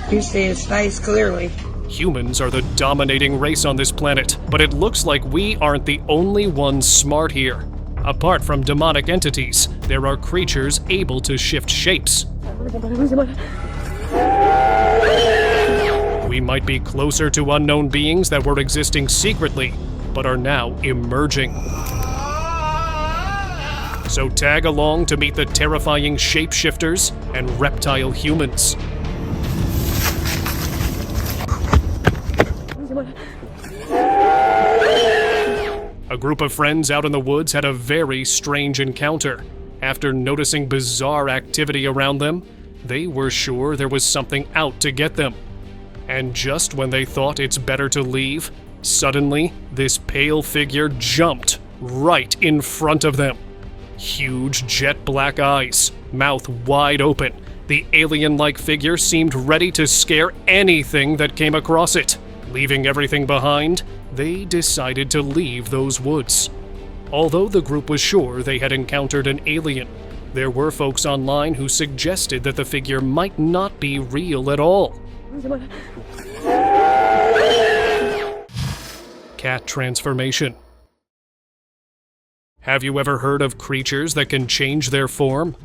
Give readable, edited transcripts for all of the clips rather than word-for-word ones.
You see his face clearly. Humans are the dominating race on this planet, but it looks like we aren't the only ones smart here. Apart from demonic entities, there are creatures able to shift shapes. We might be closer to unknown beings that were existing secretly, but are now emerging. So tag along to meet the terrifying shapeshifters and reptile humans. A group of friends out in the woods had a very strange encounter. After noticing bizarre activity around them, they were sure there was something out to get them. And just when they thought it's better to leave, suddenly this pale figure jumped right in front of them. Huge jet black eyes, mouth wide open, the alien-like figure seemed ready to scare anything that came across it. Leaving everything behind, they decided to leave those woods. Although the group was sure they had encountered an alien, there were folks online who suggested that the figure might not be real at all. Cat transformation. Have you ever heard of creatures that can change their form?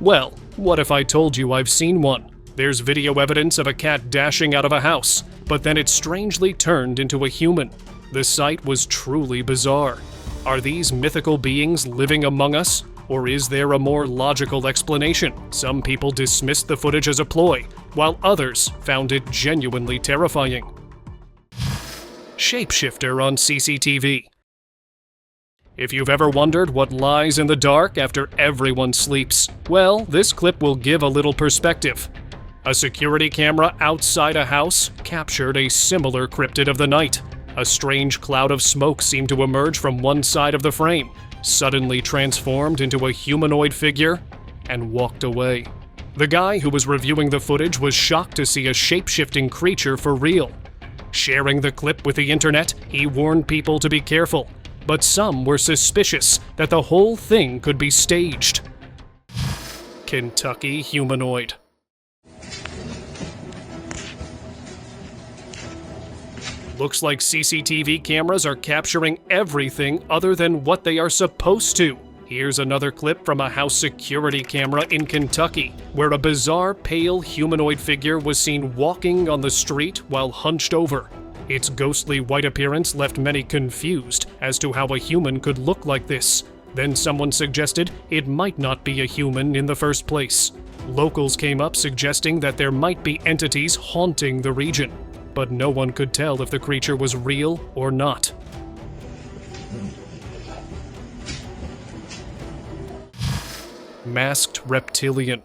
Well, what if I told you I've seen one? There's video evidence of a cat dashing out of a house, but then it strangely turned into a human. The sight was truly bizarre. Are these mythical beings living among us? Or is there a more logical explanation? Some people dismissed the footage as a ploy, while others found it genuinely terrifying. Shapeshifter on CCTV. If you've ever wondered what lies in the dark after everyone sleeps, well, this clip will give a little perspective. A security camera outside a house captured a similar cryptid of the night. A strange cloud of smoke seemed to emerge from one side of the frame, suddenly transformed into a humanoid figure, and walked away. The guy who was reviewing the footage was shocked to see a shape-shifting creature for real. Sharing the clip with the internet, he warned people to be careful, but some were suspicious that the whole thing could be staged. Kentucky humanoid. Looks like CCTV cameras are capturing everything other than what they are supposed to. Here's another clip from a house security camera in Kentucky, where a bizarre pale humanoid figure was seen walking on the street while hunched over. Its ghostly white appearance left many confused as to how a human could look like this. Then someone suggested it might not be a human in the first place. Locals came up suggesting that there might be entities haunting the region, but no one could tell if the creature was real or not. Masked Reptilian.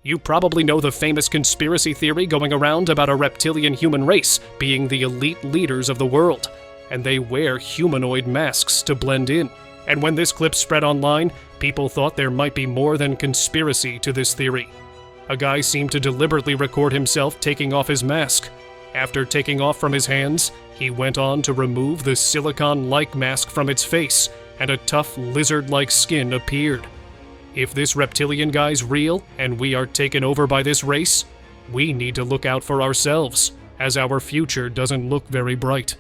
You probably know the famous conspiracy theory going around about a reptilian human race being the elite leaders of the world, and they wear humanoid masks to blend in. And when this clip spread online, people thought there might be more than conspiracy to this theory. A guy seemed to deliberately record himself taking off his mask. After taking off from his hands, he went on to remove the silicone-like mask from its face, and a tough lizard-like skin appeared. If this reptilian guy's real, and we are taken over by this race, we need to look out for ourselves, as our future doesn't look very bright.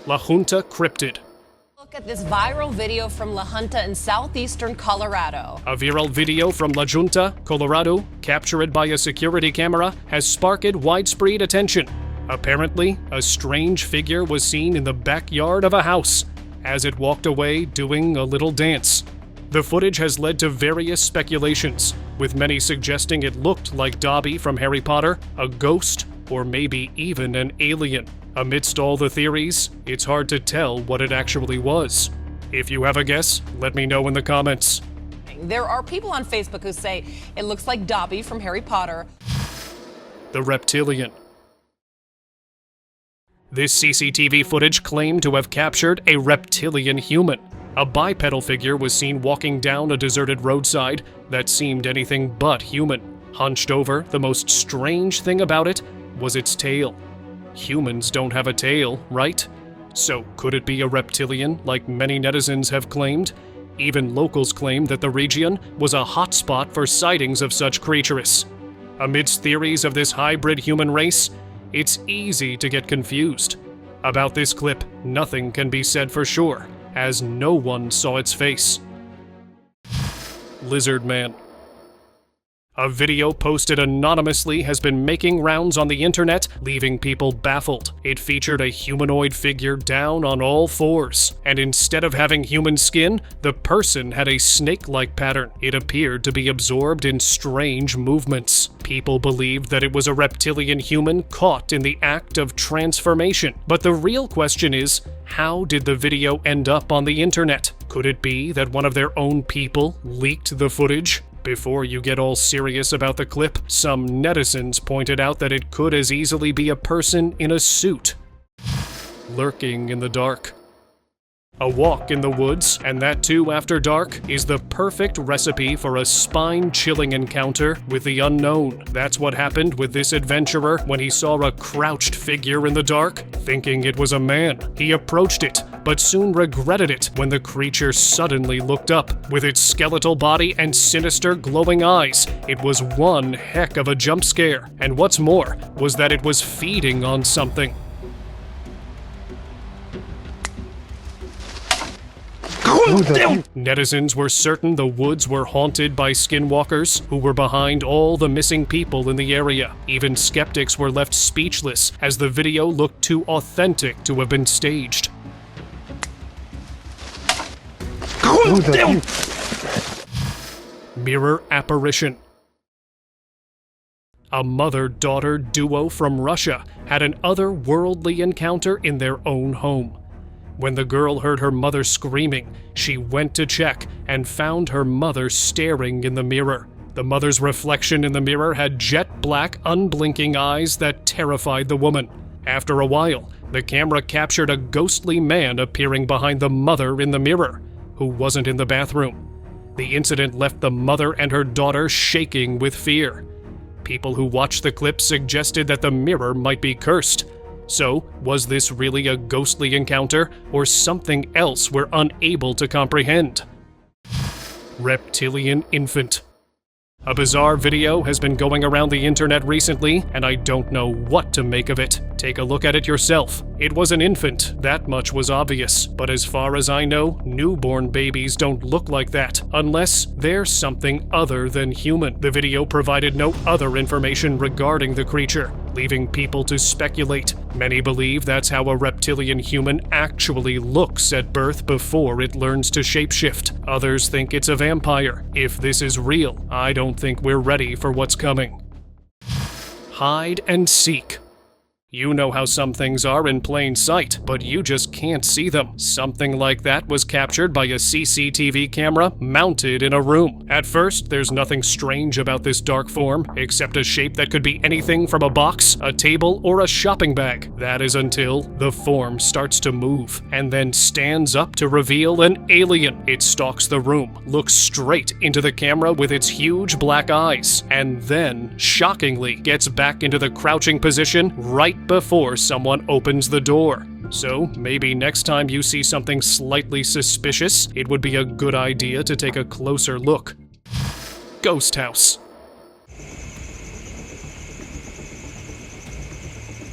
La Junta Cryptid. Look at this viral video from La Junta in southeastern Colorado. A viral video from La Junta, Colorado, captured by a security camera, has sparked widespread attention. Apparently, a strange figure was seen in the backyard of a house as it walked away doing a little dance. The footage has led to various speculations, with many suggesting it looked like Dobby from Harry Potter, a ghost, or maybe even an alien. Amidst all the theories, it's hard to tell what it actually was. If you have a guess, let me know in the comments. There are people on Facebook who say it looks like Dobby from Harry Potter. The Reptilian. This CCTV footage claimed to have captured a reptilian human. A bipedal figure was seen walking down a deserted roadside that seemed anything but human. Hunched over, the most strange thing about it was its tail. Humans don't have a tail, right? So could it be a reptilian, like many netizens have claimed? Even locals claim that the region was a hotspot for sightings of such creatures. Amidst theories of this hybrid human race, it's easy to get confused. About this clip, nothing can be said for sure, as no one saw its face. Lizard Man. A video posted anonymously has been making rounds on the internet, leaving people baffled. It featured a humanoid figure down on all fours, and instead of having human skin, the person had a snake-like pattern. It appeared to be absorbed in strange movements. People believed that it was a reptilian human caught in the act of transformation. But the real question is, how did the video end up on the internet? Could it be that one of their own people leaked the footage? Before you get all serious about the clip, some netizens pointed out that it could as easily be a person in a suit, lurking in the dark. A walk in the woods, and that too after dark, is the perfect recipe for a spine-chilling encounter with the unknown. That's what happened with this adventurer when he saw a crouched figure in the dark, thinking it was a man. He approached it, but soon regretted it when the creature suddenly looked up. With its skeletal body and sinister glowing eyes, it was one heck of a jump scare. And what's more, was that it was feeding on something. Netizens were certain the woods were haunted by skinwalkers who were behind all the missing people in the area. Even skeptics were left speechless as the video looked too authentic to have been staged. Mirror apparition. A mother-daughter duo from Russia had an otherworldly encounter in their own home. When the girl heard her mother screaming, she went to check and found her mother staring in the mirror. The mother's reflection in the mirror had jet-black, unblinking eyes that terrified the woman. After a while, the camera captured a ghostly man appearing behind the mother in the mirror, who wasn't in the bathroom. The incident left the mother and her daughter shaking with fear. People who watched the clip suggested that the mirror might be cursed. So, was this really a ghostly encounter, or something else we're unable to comprehend? Reptilian infant. A bizarre video has been going around the internet recently, and I don't know what to make of it. Take a look at it yourself. It was an infant, that much was obvious. But as far as I know, newborn babies don't look like that, unless they're something other than human. The video provided no other information regarding the creature, leaving people to speculate. Many believe that's how a reptilian human actually looks at birth before it learns to shapeshift. Others think it's a vampire. If this is real, I don't think we're ready for what's coming. Hide and seek. You know how some things are in plain sight, but you just can't see them. Something like that was captured by a CCTV camera mounted in a room. At first, there's nothing strange about this dark form, except a shape that could be anything from a box, a table, or a shopping bag. That is until the form starts to move, and then stands up to reveal an alien. It stalks the room, looks straight into the camera with its huge black eyes, and then, shockingly, gets back into the crouching position right before someone opens the door. So, maybe next time you see something slightly suspicious, it would be a good idea to take a closer look. Ghost house.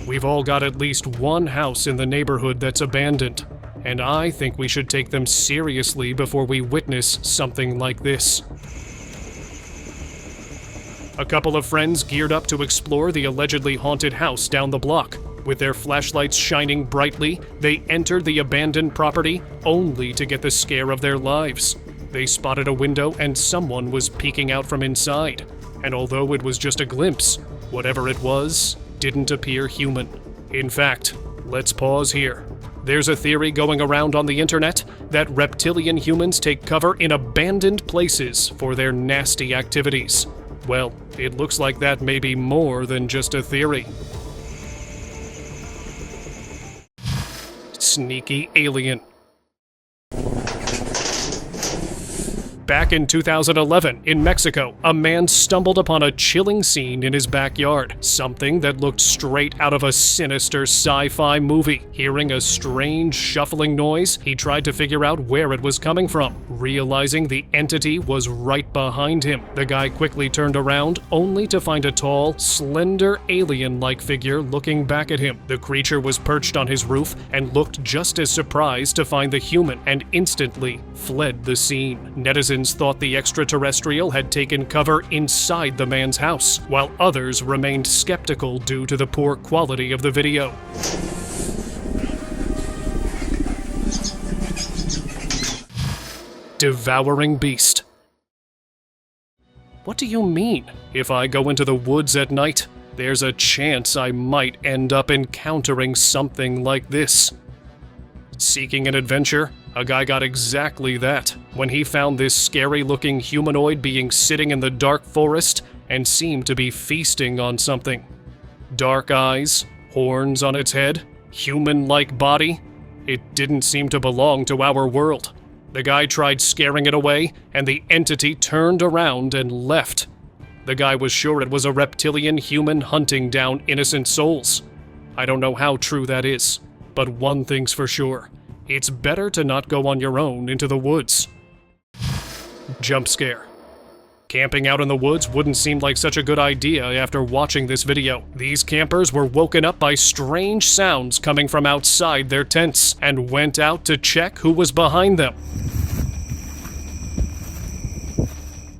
We've all got at least one house in the neighborhood that's abandoned, and I think we should take them seriously before we witness something like this. A couple of friends geared up to explore the allegedly haunted house down the block. With their flashlights shining brightly, they entered the abandoned property only to get the scare of their lives. They spotted a window and someone was peeking out from inside. And although it was just a glimpse, whatever it was didn't appear human. In fact, let's pause here. There's a theory going around on the internet that reptilian humans take cover in abandoned places for their nasty activities. Well, it looks like that may be more than just a theory. Sneaky alien. Back in 2011, in Mexico, a man stumbled upon a chilling scene in his backyard, something that looked straight out of a sinister sci-fi movie. Hearing a strange shuffling noise, he tried to figure out where it was coming from. Realizing the entity was right behind him, the guy quickly turned around, only to find a tall, slender, alien-like figure looking back at him. The creature was perched on his roof and looked just as surprised to find the human, and instantly fled the scene. Netizens thought the extraterrestrial had taken cover inside the man's house, while others remained skeptical due to the poor quality of the video. Devouring beast. What do you mean? If I go into the woods at night, there's a chance I might end up encountering something like this. Seeking an adventure, a guy got exactly that when he found this scary-looking humanoid being sitting in the dark forest and seemed to be feasting on something. Dark eyes, horns on its head, human-like body. It didn't seem to belong to our world. The guy tried scaring it away, and the entity turned around and left. The guy was sure it was a reptilian human hunting down innocent souls. I don't know how true that is, but one thing's for sure. It's better to not go on your own into the woods. Jump scare. Camping out in the woods wouldn't seem like such a good idea after watching this video. These campers were woken up by strange sounds coming from outside their tents and went out to check who was behind them,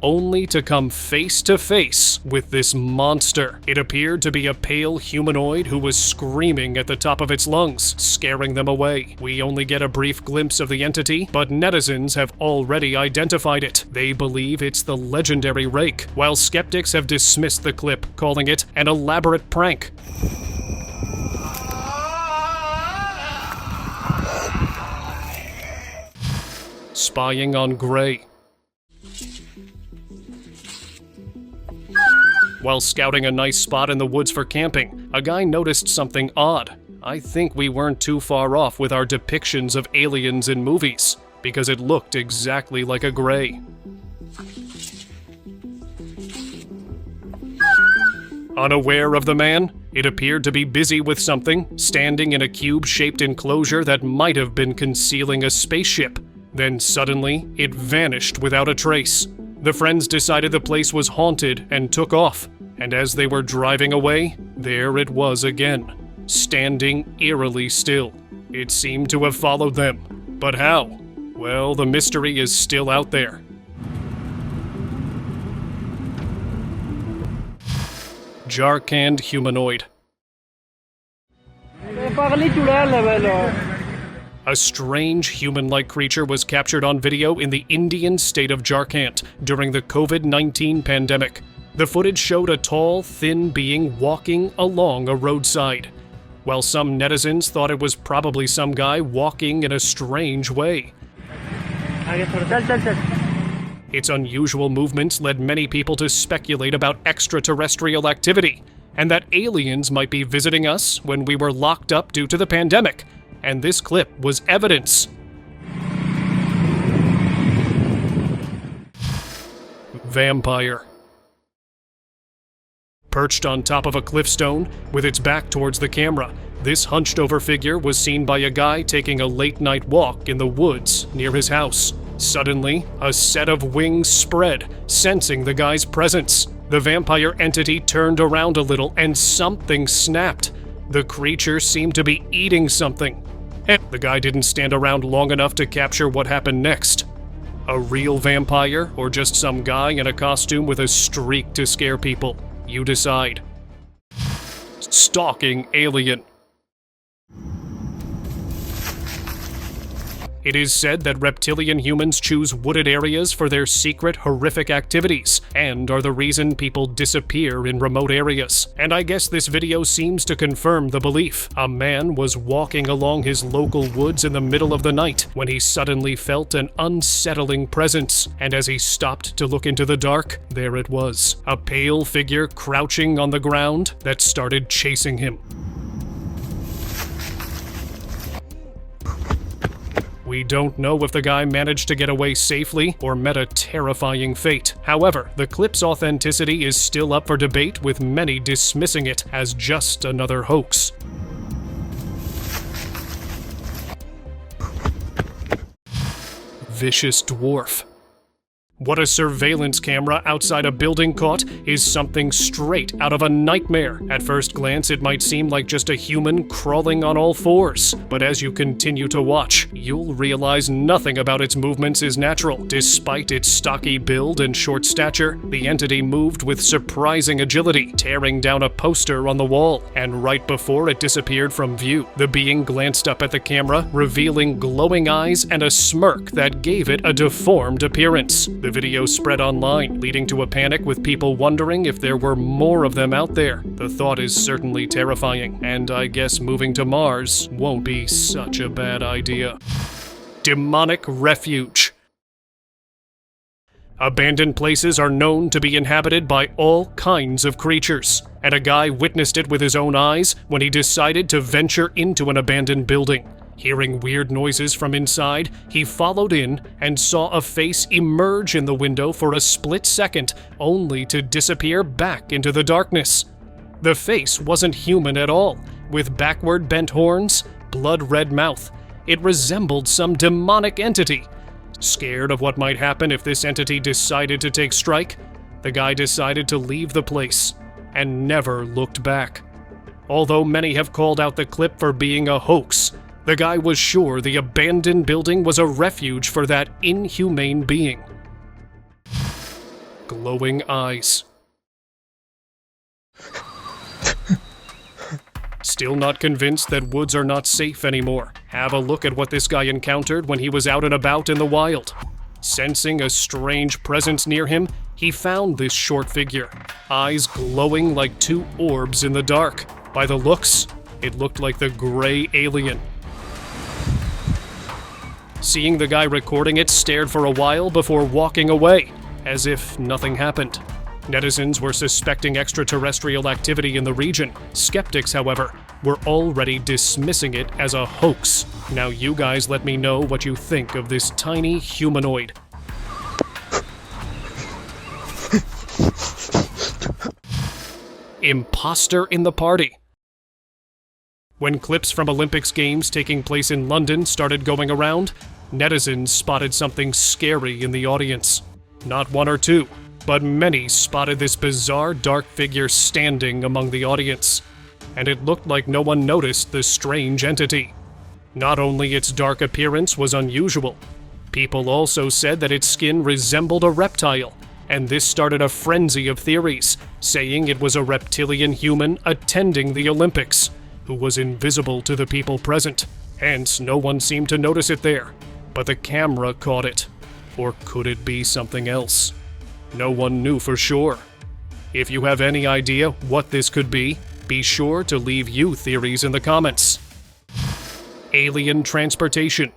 only to come face to face with this monster. It appeared to be a pale humanoid who was screaming at the top of its lungs, scaring them away. We only get a brief glimpse of the entity, but netizens have already identified it. They believe it's the legendary Rake, while skeptics have dismissed the clip, calling it an elaborate prank. Spying on Gray. While scouting a nice spot in the woods for camping, a guy noticed something odd. I think we weren't too far off with our depictions of aliens in movies, because it looked exactly like a Gray. Unaware of the man, it appeared to be busy with something, standing in a cube-shaped enclosure that might have been concealing a spaceship. Then suddenly, it vanished without a trace. The friends decided the place was haunted and took off, and as they were driving away, there it was again, standing eerily still. It seemed to have followed them, but how? Well, the mystery is still out there. Jharkhand humanoid. A strange human-like creature was captured on video in the Indian state of Jharkhand during the COVID-19 pandemic. The footage showed a tall, thin being walking along a roadside, while some netizens thought it was probably some guy walking in a strange way. Its unusual movements led many people to speculate about extraterrestrial activity, and that aliens might be visiting us when we were locked up due to the pandemic. And this clip was evidence. Vampire. Perched on top of a cliffstone, with its back towards the camera, this hunched-over figure was seen by a guy taking a late-night walk in the woods near his house. Suddenly, a set of wings spread, sensing the guy's presence. The vampire entity turned around a little and something snapped. The creature seemed to be eating something. And the guy didn't stand around long enough to capture what happened next. A real vampire, or just some guy in a costume with a streak to scare people? You decide. Stalking alien. It is said that reptilian humans choose wooded areas for their secret, horrific activities, and are the reason people disappear in remote areas. And I guess this video seems to confirm the belief. A man was walking along his local woods in the middle of the night when he suddenly felt an unsettling presence, and as he stopped to look into the dark, there it was, a pale figure crouching on the ground that started chasing him. We don't know if the guy managed to get away safely or met a terrifying fate. However, the clip's authenticity is still up for debate, with many dismissing it as just another hoax. Vicious dwarf. What a surveillance camera outside a building caught is something straight out of a nightmare. At first glance, it might seem like just a human crawling on all fours, but as you continue to watch, you'll realize nothing about its movements is natural. Despite its stocky build and short stature, the entity moved with surprising agility, tearing down a poster on the wall, and right before it disappeared from view, the being glanced up at the camera, revealing glowing eyes and a smirk that gave it a deformed appearance. The video spread online, leading to a panic with people wondering if there were more of them out there. The thought is certainly terrifying, and I guess moving to Mars won't be such a bad idea. Demonic refuge. Abandoned places are known to be inhabited by all kinds of creatures, and a guy witnessed it with his own eyes when he decided to venture into an abandoned building. Hearing weird noises from inside, he followed in and saw a face emerge in the window for a split second, only to disappear back into the darkness. The face wasn't human at all, with backward bent horns, blood-red mouth. It resembled some demonic entity. Scared of what might happen if this entity decided to take strike, the guy decided to leave the place and never looked back. Although many have called out the clip for being a hoax, the guy was sure the abandoned building was a refuge for that inhumane being. Glowing eyes. Still not convinced that woods are not safe anymore? Have a look at what this guy encountered when he was out and about in the wild. Sensing a strange presence near him, he found this short figure, eyes glowing like two orbs in the dark. By the looks, it looked like the gray alien. Seeing the guy recording it, stared for a while before walking away, as if nothing happened. Netizens were suspecting extraterrestrial activity in the region. Skeptics, however, were already dismissing it as a hoax. Now you guys let me know what you think of this tiny humanoid. Imposter in the party. When clips from Olympics games taking place in London started going around, netizens spotted something scary in the audience. Not one or two, but many spotted this bizarre dark figure standing among the audience, and it looked like no one noticed the strange entity. Not only its dark appearance was unusual, people also said that its skin resembled a reptile, and this started a frenzy of theories, saying it was a reptilian human attending the Olympics, who was invisible to the people present. Hence, no one seemed to notice it there, but the camera caught it. Or could it be something else? No one knew for sure. If you have any idea what this could be sure to leave you theories in the comments. Alien transportation.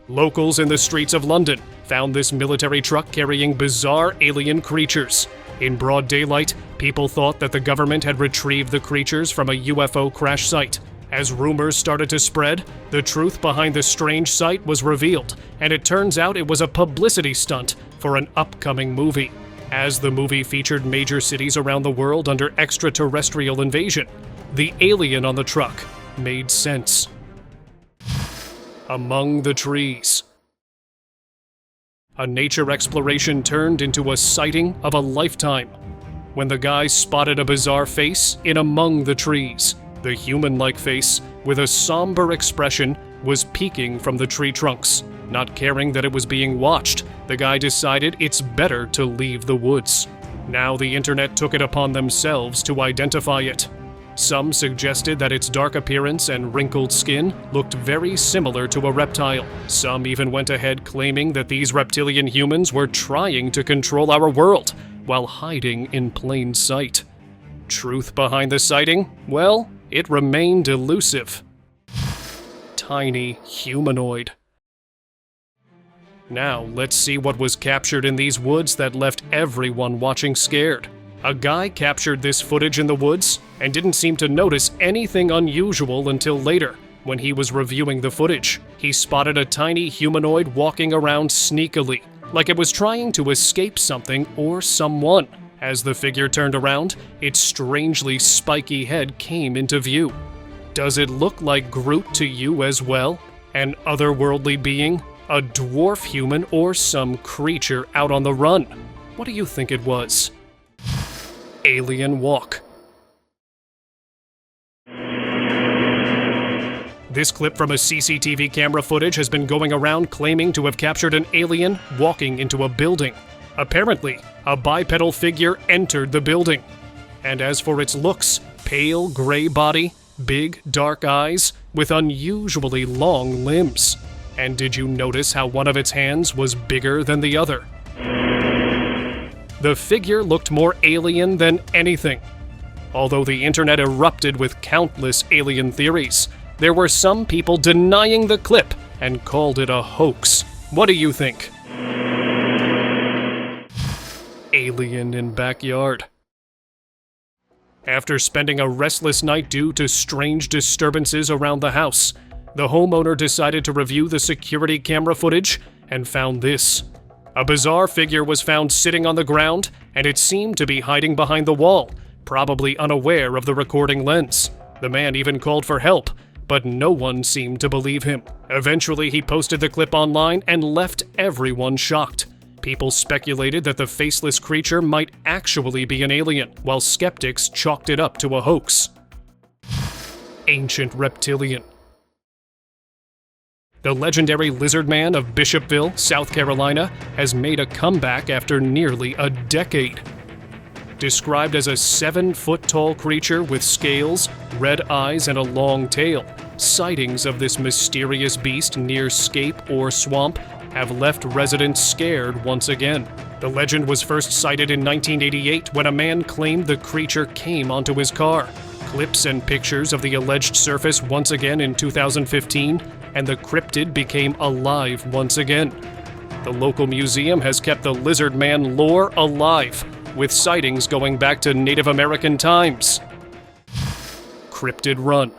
Locals in the streets of London found this military truck carrying bizarre alien creatures. In broad daylight, people thought that the government had retrieved the creatures from a UFO crash site. As rumors started to spread, the truth behind the strange sight was revealed, and it turns out it was a publicity stunt for an upcoming movie. As the movie featured major cities around the world under extraterrestrial invasion, the alien on the truck made sense. Among the trees. A nature exploration turned into a sighting of a lifetime when the guy spotted a bizarre face in among the trees. The human-like face, with a somber expression, was peeking from the tree trunks. Not caring that it was being watched, the guy decided it's better to leave the woods. Now the internet took it upon themselves to identify it. Some suggested that its dark appearance and wrinkled skin looked very similar to a reptile. Some even went ahead claiming that these reptilian humans were trying to control our world while hiding in plain sight. Truth behind the sighting? Well, it remained elusive. Tiny humanoid. Now, let's see what was captured in these woods that left everyone watching scared. A guy captured this footage in the woods and didn't seem to notice anything unusual until later, when he was reviewing the footage. he spotted a tiny humanoid walking around sneakily, like it was trying to escape something or someone. As the figure turned around, its strangely spiky head came into view. Does it look like Groot to you as well? An otherworldly being? A dwarf human or some creature out on the run? What do you think it was? Alien walk. This clip from a CCTV camera footage has been going around claiming to have captured an alien walking into a building. Apparently, a bipedal figure entered the building. And as for its looks, pale gray body, big dark eyes, with unusually long limbs. And did you notice how one of its hands was bigger than the other? The figure looked more alien than anything. Although the internet erupted with countless alien theories, there were some people denying the clip and called it a hoax. What do you think? Alien in backyard. After spending a restless night due to strange disturbances around the house, the homeowner decided to review the security camera footage and found this. A bizarre figure was found sitting on the ground, and it seemed to be hiding behind the wall, probably unaware of the recording lens. The man even called for help, but no one seemed to believe him. Eventually, he posted the clip online and left everyone shocked. People speculated that the faceless creature might actually be an alien, while skeptics chalked it up to a hoax. Ancient Reptilian. The legendary lizard man of Bishopville, South Carolina, has made a comeback after nearly a decade. Described as a 7-foot-tall creature with scales, red eyes, and a long tail, sightings of this mysterious beast near Scape or Swamp have left residents scared once again. The legend was first sighted in 1988 when a man claimed the creature came onto his car. Clips and pictures of the alleged surface once again in 2015, and the cryptid became alive once again. The local museum has kept the lizard man lore alive, with sightings going back to Native American times. Cryptid run.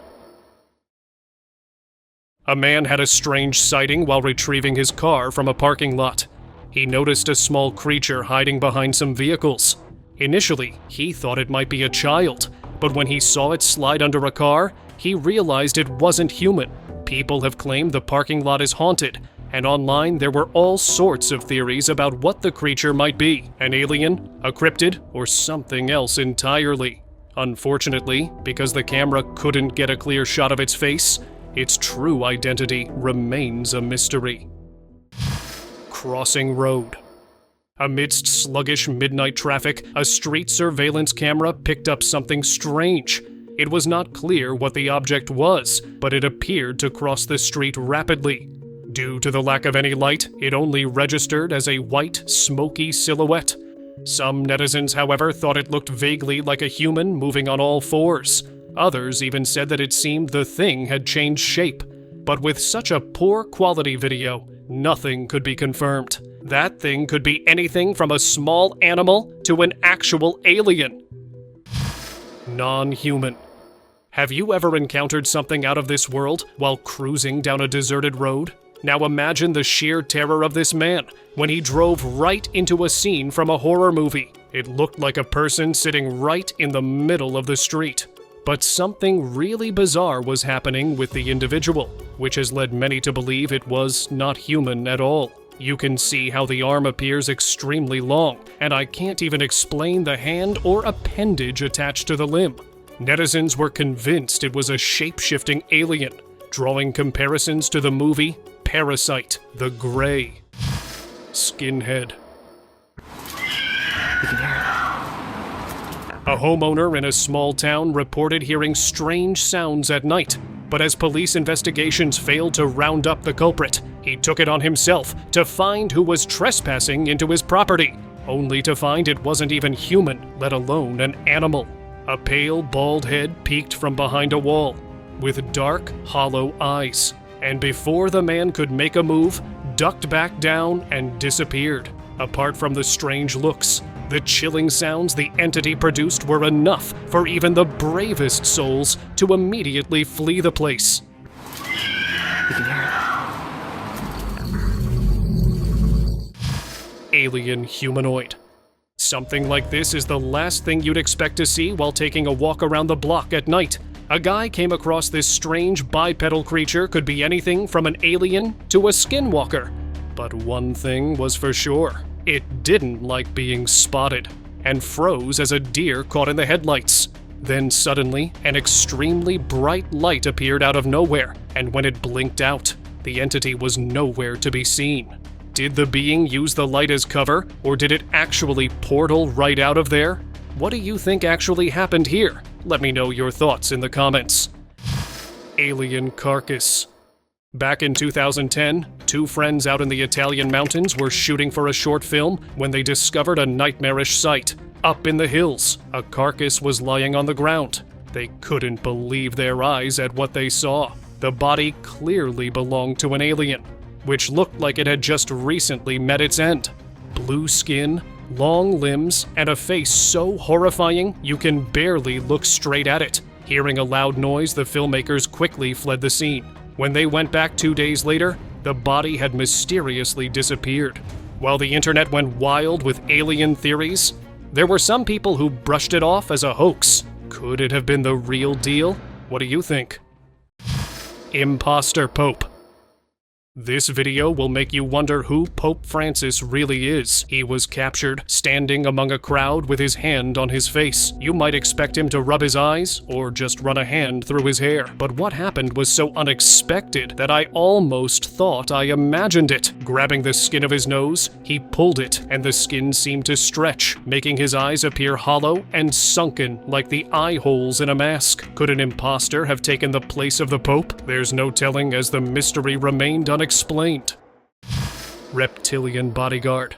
A man had a strange sighting while retrieving his car from a parking lot. He noticed a small creature hiding behind some vehicles. Initially, he thought it might be a child, but when he saw it slide under a car, he realized it wasn't human. People have claimed the parking lot is haunted, and online there were all sorts of theories about what the creature might be: an alien, a cryptid, or something else entirely. Unfortunately, because the camera couldn't get a clear shot of its face, its true identity remains a mystery. Crossing road. Amidst sluggish midnight traffic, a street surveillance camera picked up something strange. It was not clear what the object was, but it appeared to cross the street rapidly. Due to the lack of any light, it only registered as a white, smoky silhouette. Some netizens, however, thought it looked vaguely like a human moving on all fours. Others even said that it seemed the thing had changed shape. But with such a poor quality video, nothing could be confirmed. That thing could be anything from a small animal to an actual alien. Non-human. Have you ever encountered something out of this world while cruising down a deserted road? Now imagine the sheer terror of this man when he drove right into a scene from a horror movie. It looked like a person sitting right in the middle of the street. But something really bizarre was happening with the individual, which has led many to believe it was not human at all. You can see how the arm appears extremely long, and I can't even explain the hand or appendage attached to the limb. Netizens were convinced it was a shape-shifting alien, drawing comparisons to the movie Parasite: The Grey. Skinhead. A homeowner in a small town reported hearing strange sounds at night, but as police investigations failed to round up the culprit, he took it on himself to find who was trespassing into his property, only to find it wasn't even human, let alone an animal. A pale, bald head peeked from behind a wall, with dark, hollow eyes, and before the man could make a move, ducked back down and disappeared. Apart from the strange looks, the chilling sounds the entity produced were enough for even the bravest souls to immediately flee the place. You can hear it. alien humanoid. Something like this is the last thing you'd expect to see while taking a walk around the block at night. A guy came across this strange bipedal creature could be anything from an alien to a skinwalker. But one thing was for sure, it didn't like being spotted, and froze as a deer caught in the headlights. Then suddenly, an extremely bright light appeared out of nowhere, and when it blinked out, the entity was nowhere to be seen. Did the being use the light as cover, or did it actually portal right out of there? What do you think actually happened here? Let me know your thoughts in the comments. Alien carcass. Back in 2010, two friends out in the Italian mountains were shooting for a short film when they discovered a nightmarish sight. Up in the hills, a carcass was lying on the ground. They couldn't believe their eyes at what they saw. The body clearly belonged to an alien, which looked like it had just recently met its end. Blue skin, long limbs, and a face so horrifying you can barely look straight at it. Hearing a loud noise, the filmmakers quickly fled the scene. When they went back 2 days later, the body had mysteriously disappeared. While the internet went wild with alien theories, there were some people who brushed it off as a hoax. Could it have been the real deal? What do you think? Imposter Pope. This video will make you wonder who Pope Francis really is. He was captured standing among a crowd with his hand on his face. You might expect him to rub his eyes or just run a hand through his hair. But what happened was so unexpected that I almost thought I imagined it. Grabbing the skin of his nose, he pulled it, and the skin seemed to stretch, making his eyes appear hollow and sunken like the eye holes in a mask. Could an imposter have taken the place of the Pope? There's no telling, as the mystery remained unexplained. Reptilian bodyguard.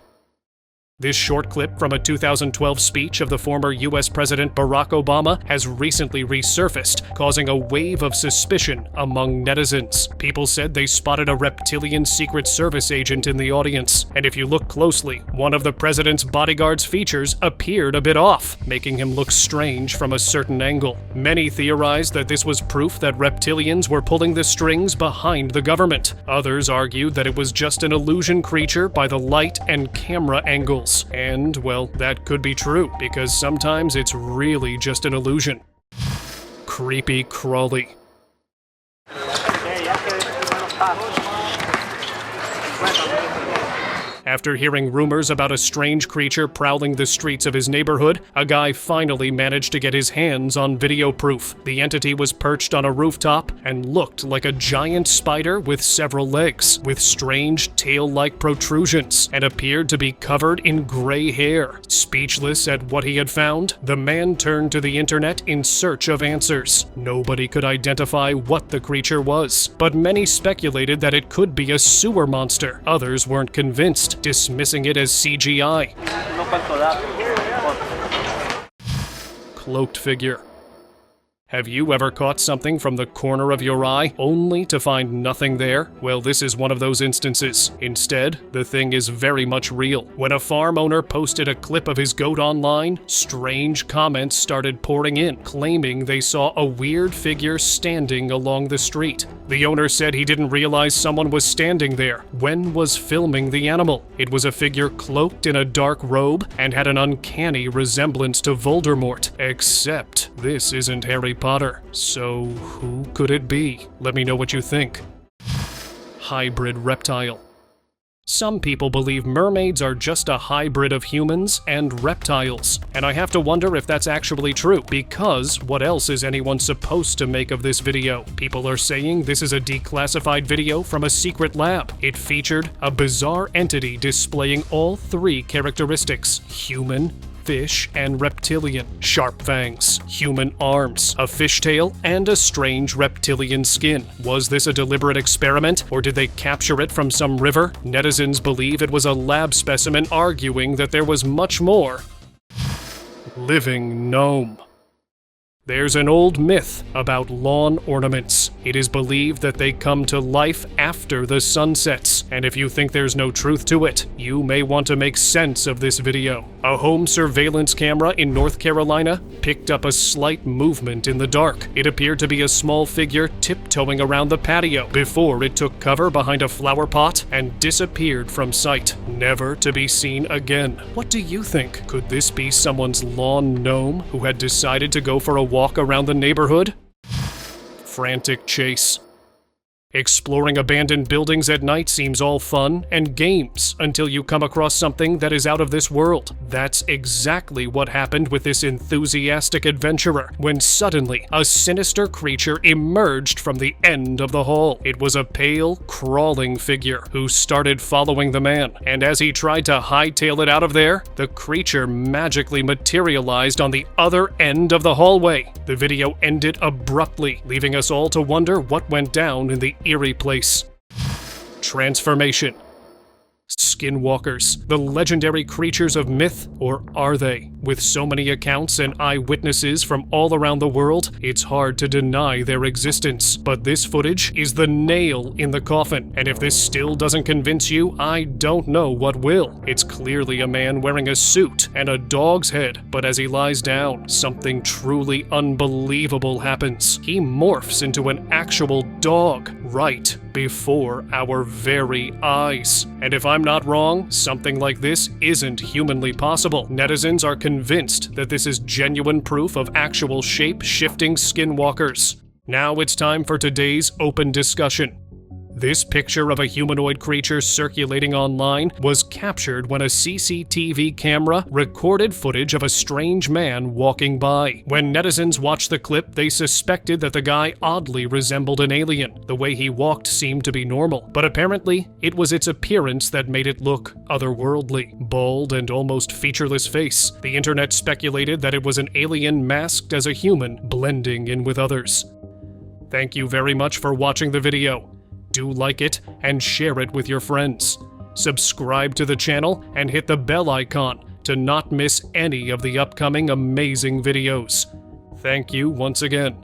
This short clip from a 2012 speech of the former US President Barack Obama has recently resurfaced, causing a wave of suspicion among netizens. People said they spotted a reptilian Secret Service agent in the audience, and if you look closely, one of the president's bodyguard's features appeared a bit off, making him look strange from a certain angle. Many theorized that this was proof that reptilians were pulling the strings behind the government. Others argued that it was just an illusion creature by the light and camera angles. And, well, that could be true, because sometimes it's really just an illusion. Creepy crawly. After hearing rumors about a strange creature prowling the streets of his neighborhood, a guy finally managed to get his hands on video proof. The entity was perched on a rooftop and looked like a giant spider with several legs, with strange tail-like protrusions, and appeared to be covered in gray hair. Speechless at what he had found, the man turned to the internet in search of answers. Nobody could identify what the creature was, but many speculated that it could be a sewer monster. Others weren't convinced, dismissing it as CGI. Cloaked figure. Have you ever caught something from the corner of your eye only to find nothing there? Well, this is one of those instances. Instead, the thing is very much real. When a farm owner posted a clip of his goat online, strange comments started pouring in, claiming they saw a weird figure standing along the street. The owner said he didn't realize someone was standing there when was filming the animal. It was a figure cloaked in a dark robe and had an uncanny resemblance to Voldemort. Except this isn't Harry Potter. So who could it be? Let me know what you think. Hybrid reptile. Some people believe mermaids are just a hybrid of humans and reptiles, and I have to wonder if that's actually true, because what else is anyone supposed to make of this video? People are saying this is a declassified video from a secret lab. It featured a bizarre entity displaying all three characteristics: human, fish, and reptilian. Sharp fangs, human arms, a fishtail, and a strange reptilian skin. Was this a deliberate experiment, or did they capture it from some river? Netizens believe it was a lab specimen, arguing that there was much more. Living gnome. There's an old myth about lawn ornaments. It is believed that they come to life after the sun sets, and if you think there's no truth to it, you may want to make sense of this video. A home surveillance camera in North Carolina picked up a slight movement in the dark. It appeared to be a small figure tiptoeing around the patio before it took cover behind a flower pot and disappeared from sight, never to be seen again. What do you think? Could this be someone's lawn gnome who had decided to go for a walk around the neighborhood? Frantic chase. Exploring abandoned buildings at night seems all fun and games until you come across something that is out of this world. That's exactly what happened with this enthusiastic adventurer when suddenly a sinister creature emerged from the end of the hall. It was a pale, crawling figure who started following the man, and as he tried to hightail it out of there, the creature magically materialized on the other end of the hallway. The video ended abruptly, leaving us all to wonder what went down in the eerie place. Transformation. Skinwalkers, the legendary creatures of myth, or are they? With so many accounts and eyewitnesses from all around the world, it's hard to deny their existence. But this footage is the nail in the coffin, and if this still doesn't convince you, I don't know what will. It's clearly a man wearing a suit and a dog's head, but as he lies down, something truly unbelievable happens. He morphs into an actual dog right before our very eyes. And if I'm not wrong, something like this isn't humanly possible. Netizens are convinced that this is genuine proof of actual shape-shifting skinwalkers. Now it's time for today's open discussion. This picture of a humanoid creature circulating online was captured when a CCTV camera recorded footage of a strange man walking by. When netizens watched the clip, they suspected that the guy oddly resembled an alien. The way he walked seemed to be normal, but apparently it was its appearance that made it look otherworldly. Bald and almost featureless face. The internet speculated that it was an alien masked as a human, blending in with others. Thank you very much for watching the video. Do like it and share it with your friends. Subscribe to the channel and hit the bell icon to not miss any of the upcoming amazing videos. Thank you once again.